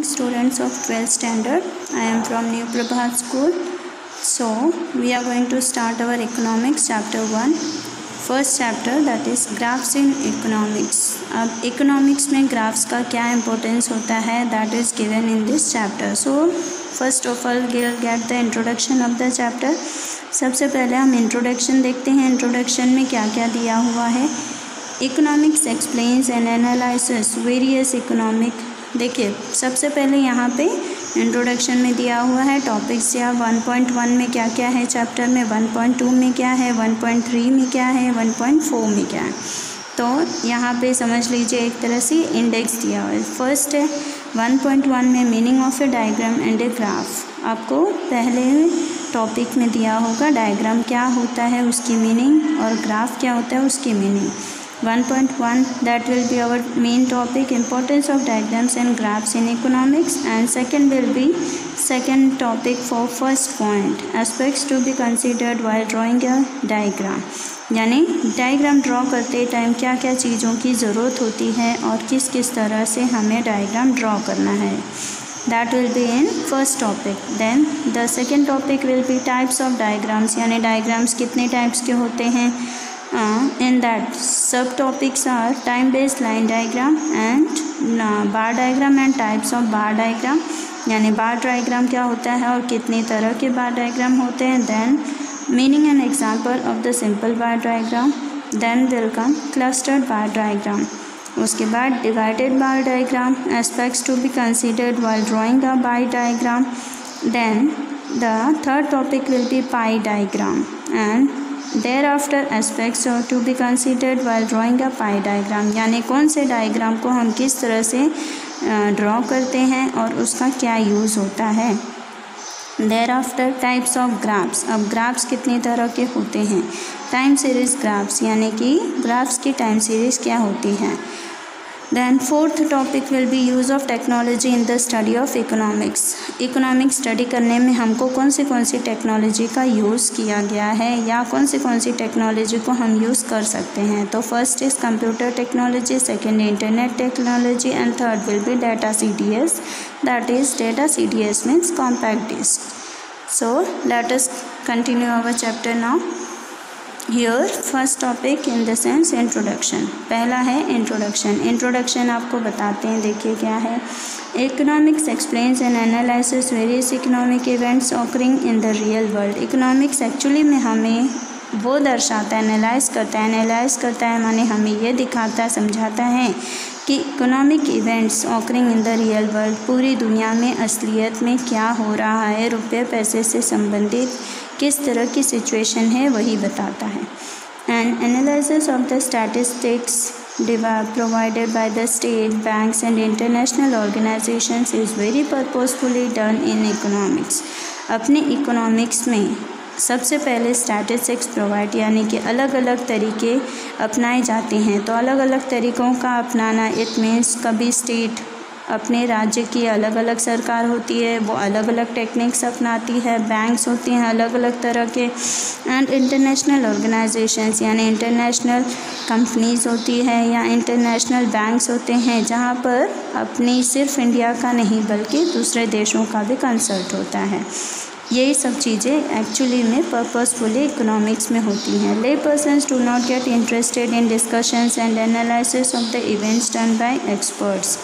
students of 12th standard. I am from New Prabhat School. So we are going to start our economics chapter 1. First chapter, that is graphs in economics. अब economics में graphs का क्या importance होता है, that is given in this chapter. So first of all we'll get the introduction of the chapter. सबसे पहले हम introduction देखते हैं. introduction में क्या क्या दिया हुआ है. Economics explains and analysis various economic. देखिए सबसे पहले यहाँ पे इंट्रोडक्शन में दिया हुआ है टॉपिक्स या 1.1 में क्या क्या है चैप्टर में, 1.2 में क्या है, 1.3 में क्या है, 1.4 में क्या है. तो यहाँ पे समझ लीजिए एक तरह से इंडेक्स दिया हुआ है. फर्स्ट है 1.1 में meaning of A diagram and a graph. आपको पहले टॉपिक में दिया होगा डायग्राम क्या होता है उसकी मीनिंग और ग्राफ क्या होता है उसकी meaning. 1.1 that will be our main topic, importance of diagrams and graphs in economics, and second will be second topic for first point, aspects to be considered while drawing a diagram. यानी diagram draw करते time क्या क्या चीज़ों की ज़रूरत होती है और किस किस तरह से हमें डायग्राम ड्रॉ करना है. That will be in first topic. Then the second topic will be types of diagrams, यानी डायग्राम्स कितने टाइप्स के होते हैं. In that subtopics are time based line diagram and bar diagram and types of bar diagram. यानी बार diagram क्या होता है और कितनी तरह के बार डायग्राम होते हैं. Then meaning and example of the simple bar diagram. Then will come clustered bar diagram. उसके बाद divided bar diagram, aspects to be considered while drawing a bar diagram. Then the third topic will be pie diagram and thereafter aspects are to be considered while drawing a pie diagram. यानी कौन से diagram को हम किस तरह से draw करते हैं और उसका क्या यूज़ होता है. thereafter types of graphs. अब ग्राफ्स कितनी तरह के होते हैं. टाइम सीरीज़ ग्राफ्स, यानी कि ग्राफ्स की टाइम सीरीज़ क्या होती है. Then fourth topic will be use of technology in the study of economics. Economics study करने में हमको कौन सी टेक्नोलॉजी का यूज़ किया गया है या कौन सी टेक्नोलॉजी को हम यूज़ कर सकते हैं. तो first is computer technology, second internet technology and third will be data CDS. That is data CDS means compact disc. So let us continue our chapter now. Here first topic in the sense introduction. पहला है introduction. introduction आपको बताते हैं. देखिए क्या है. Economics explains and analyzes various economic events occurring in the real world. Economics actually में हमें वो दर्शाता है, एनालाइज करता है माने हमें ये दिखाता है, समझाता है कि economic events occurring in the real world, पूरी दुनिया में असलियत में क्या हो रहा है, रुपये पैसे से संबंधित किस तरह की सिचुएशन है वही बताता है. And analysis of the statistics provided by the state banks and international organizations is very purposefully done in economics. अपने इकोनॉमिक्स में सबसे पहले स्टैटिस्टिक्स प्रोवाइड, यानी कि अलग अलग तरीके अपनाए जाते हैं. तो अलग अलग तरीक़ों का अपनाना इट मीन्स कभी स्टेट अपने राज्य की अलग अलग सरकार होती है, वो अलग अलग टेक्निक्स अपनाती है, बैंक्स होती हैं अलग अलग तरह के, एंड इंटरनेशनल ऑर्गेनाइजेशंस यानी इंटरनेशनल कंपनीज़ होती है या इंटरनेशनल बैंक्स होते हैं जहाँ पर अपनी सिर्फ इंडिया का नहीं बल्कि दूसरे देशों का भी कंसल्ट होता है. यही सब चीज़ें एक्चुअली में पर्पसफुली इकोनॉमिक्स में होती हैं. ले persons do not get interested in discussions and analysis of the events done by experts.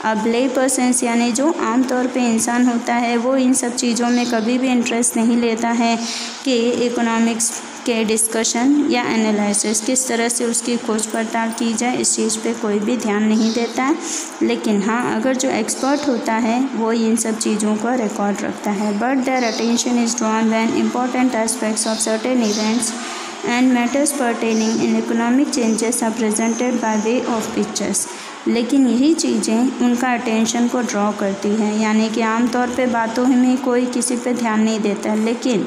अब ले पर्सन्स यानी जो आम तौर पे इंसान होता है वो इन सब चीज़ों में कभी भी इंटरेस्ट नहीं लेता है कि इकोनॉमिक्स के डिस्कशन या एनालिसिस किस तरह से उसकी खोज पड़ताल की जाए, इस चीज़ पे कोई भी ध्यान नहीं देता है. लेकिन हाँ, अगर जो एक्सपर्ट होता है वो इन सब चीज़ों का रिकॉर्ड रखता है. But their attention is drawn when important aspects of certain events and matters pertaining in economic changes are presented by way of pictures. लेकिन यही चीज़ें उनका अटेंशन को ड्रॉ करती हैं, यानी कि आम तौर पे बातों में कोई किसी पे ध्यान नहीं देता, लेकिन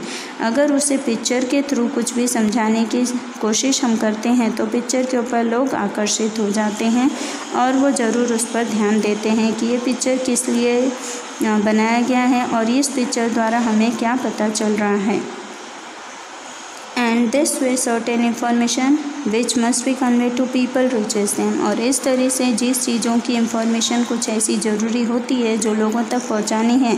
अगर उसे पिक्चर के थ्रू कुछ भी समझाने की कोशिश हम करते हैं तो पिक्चर के ऊपर लोग आकर्षित हो जाते हैं और वो ज़रूर उस पर ध्यान देते हैं कि ये पिक्चर किस लिए बनाया गया है और इस पिक्चर द्वारा हमें क्या पता चल रहा है. And this way certain information which must be convey to people reaches them. और इस तरह से जिस चीज़ों की इंफॉर्मेशन कुछ ऐसी ज़रूरी होती है जो लोगों तक पहुंचानी है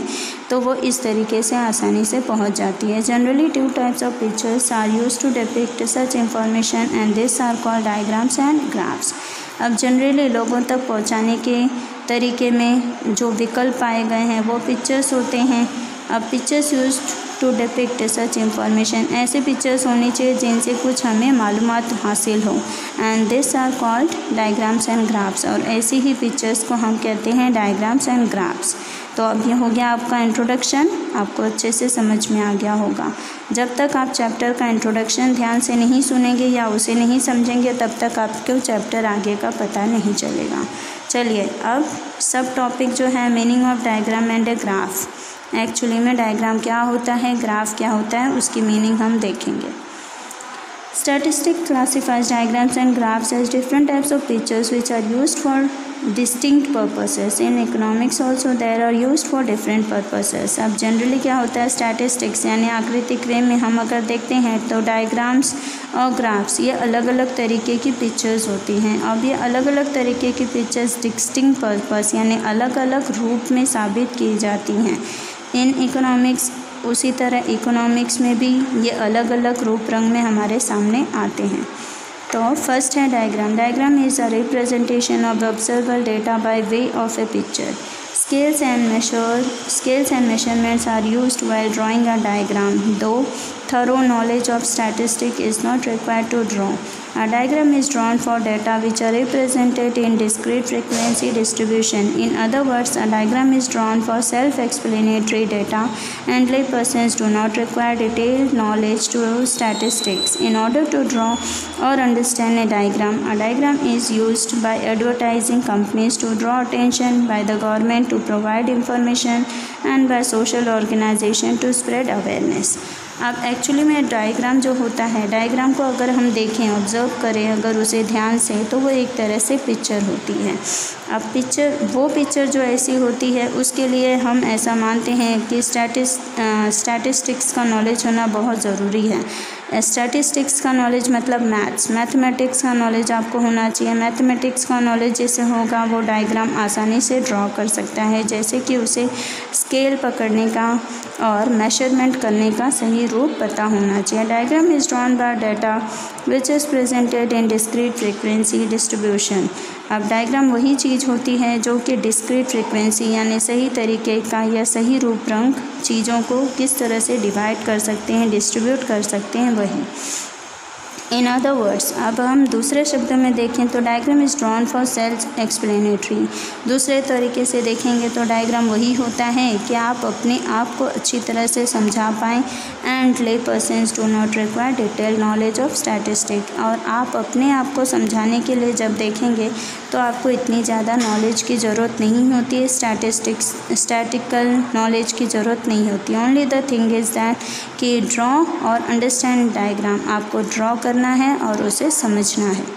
तो वो इस तरीके से आसानी से पहुंच जाती है। Generally 2 types of pictures are used to depict such information and this are called diagrams and graphs. अब जनरली लोगों तक पहुंचाने के तरीके में जो विकल्प पाए गए हैं वो पिक्चर्स होते हैं। अब pictures used to depict such information, ऐसे पिक्चर्स होनी चाहिए जिनसे कुछ हमें मालूमात हासिल हो, and this are called diagrams and graphs. और ऐसी ही पिक्चर्स को हम कहते हैं डायग्राम्स एंड ग्राफ्स। तो अब ये हो गया आपका इंट्रोडक्शन, आपको अच्छे से समझ में आ गया होगा। जब तक आप चैप्टर का इंट्रोडक्शन ध्यान से नहीं सुनेंगे या उसे नहीं समझेंगे तब तक आपको चैप्टर आगे का पता नहीं चलेगा। चलिए अब सब टॉपिक जो है meaning of diagram and a graph. Actually में डायग्राम क्या होता है, ग्राफ क्या होता है, उसकी मीनिंग हम देखेंगे। Statistics classifies diagrams and graphs as different types of pictures which are used for distinct purposes. In economics also there are used for different purposes. अब जनरली क्या होता है, स्टैटिस्टिक्स यानी आकृतिक रे में हम अगर देखते हैं तो डायग्राम्स और ग्राफ्स ये अलग अलग तरीके की पिक्चर्स होती हैं। अब ये अलग अलग तरीके की पिक्चर्स डिस्टिंक्ट पर्पस यानी अलग अलग रूप में साबित की जाती हैं। इन इकोनॉमिक्स उसी तरह इकोनॉमिक्स में भी ये अलग अलग रूप रंग में हमारे सामने आते हैं। तो फर्स्ट है diagram. Diagram is a representation of observable data by way of A picture. Scales and measurements are used while drawing a diagram, though thorough knowledge of statistics is not required to draw. A diagram is drawn for data which are represented in discrete frequency distribution. In other words, a diagram is drawn for self-explanatory data, and laypersons do not require detailed knowledge to statistics. In order to draw or understand a diagram is used by advertising companies to draw attention, by the government to provide information, and by social organization to spread awareness. अब actually में diagram जो होता है, diagram को अगर हम देखें, observe करें अगर उसे ध्यान से, तो वो एक तरह से पिक्चर होती है। अब वो पिक्चर जो ऐसी होती है उसके लिए हम ऐसा मानते हैं कि स्टैटिस्टिक्स का नॉलेज होना बहुत ज़रूरी है। स्टैटिस्टिक्स का नॉलेज मतलब मैथमेटिक्स का नॉलेज आपको होना चाहिए। मैथमेटिक्स का नॉलेज जैसे होगा वो डायग्राम आसानी से ड्रॉ कर सकता है, जैसे कि उसे स्केल पकड़ने का और मेजरमेंट करने का सही रूप पता होना चाहिए। Diagram is drawn by data which is presented in discrete frequency distribution. अब डायग्राम वही चीज़ होती है जो कि डिस्क्रीट फ्रीक्वेंसी यानी सही तरीके का या सही रूप रंग चीज़ों को किस तरह से डिवाइड कर सकते हैं, डिस्ट्रीब्यूट कर सकते हैं, वही। इन अदर वर्ड्स, अब हम दूसरे शब्द में देखें तो diagram is drawn for self explanatory. दूसरे तरीके से देखेंगे तो डायग्राम वही होता है कि आप अपने आप को अच्छी तरह से समझा पाएँ, एंड ले persons do not require detail knowledge of statistic. और आप अपने आप को समझाने के लिए जब देखेंगे तो आपको इतनी ज़्यादा नॉलेज की ज़रूरत नहीं होती है, स्टैटिकल नॉलेज की ज़रूरत नहीं होती। Only the thing is that कि ड्रॉ और अंडरस्टैंड डायग्राम, आपको ड्रॉ करना है और उसे समझना है।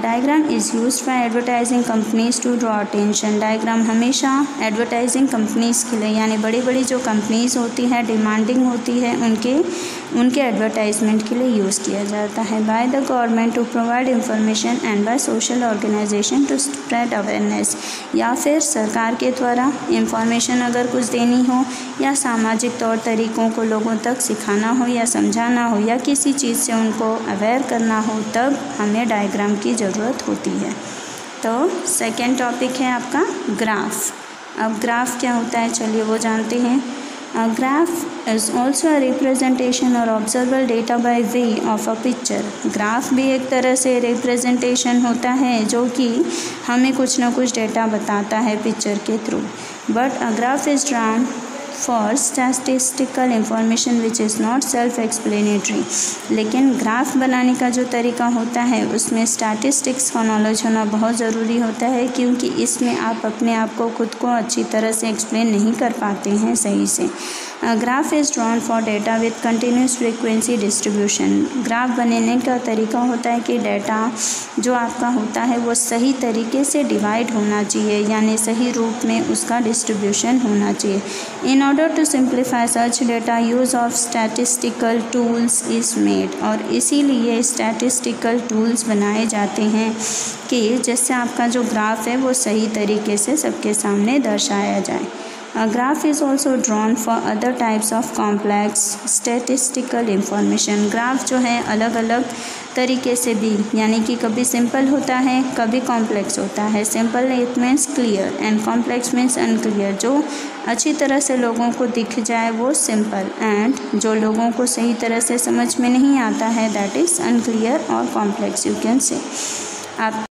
Diagram is used by advertising companies to draw attention. Diagram हमेशा एडवर्टाइजिंग कंपनीज़ के लिए यानी बड़ी बड़ी जो कंपनीज़ होती हैं, डिमांडिंग होती है, उनके एडवर्टाइजमेंट के लिए यूज़ किया जाता है। By the government to provide information and by social organisation to spread awareness. या फिर सरकार के द्वारा इंफॉर्मेशन अगर कुछ देनी हो या सामाजिक तौर तरीक़ों को लोगों तक सिखाना हो या समझाना हो या किसी चीज़ से उनको अवेयर करना हो, तब हमें डायग्राम की ज़रूरत होती है। तो सेकेंड टॉपिक है आपका ग्राफ। अब ग्राफ क्या होता है, चलिए वो जानते हैं। Graph is also a representation of observable data by way of a picture. Graph भी एक तरह से रिप्रेजेंटेशन होता है जो कि हमें कुछ ना कुछ डेटा बताता है पिक्चर के through. But a graph is drawn for statistical information which is not self explanatory. लेकिन ग्राफ बनाने का जो तरीका होता है उसमें स्टैटिस्टिक्स का नॉलेज होना बहुत ज़रूरी होता है, क्योंकि इसमें आप अपने आप को खुद को अच्छी तरह से एक्सप्लेन नहीं कर पाते हैं सही से। Graph is drawn for data with continuous frequency distribution. Graph बनाने का तरीका होता है कि डेटा जो आपका होता है वो सही तरीके से डिवाइड होना चाहिए, यानी सही रूप में उसका डिस्ट्रीब्यूशन होना चाहिए। इन In order to simplify such data, use of statistical tools is made. और इसीलिए statistical tools बनाए जाते हैं कि जिससे आपका जो ग्राफ है वो सही तरीके से सबके सामने दर्शाया जाए. A graph is also drawn for other types of complex statistical information. Graph जो है अलग अलग तरीके से भी, यानी कि कभी सिंपल होता है, कभी कॉम्प्लेक्स होता है. Simple it means clear and complex means unclear. जो अच्छी तरह से लोगों को दिख जाए वो सिंपल, एंड जो लोगों को सही तरह से समझ में नहीं आता है दैट इज़ अनक्लियर और कॉम्प्लेक्स यू कैन से. आप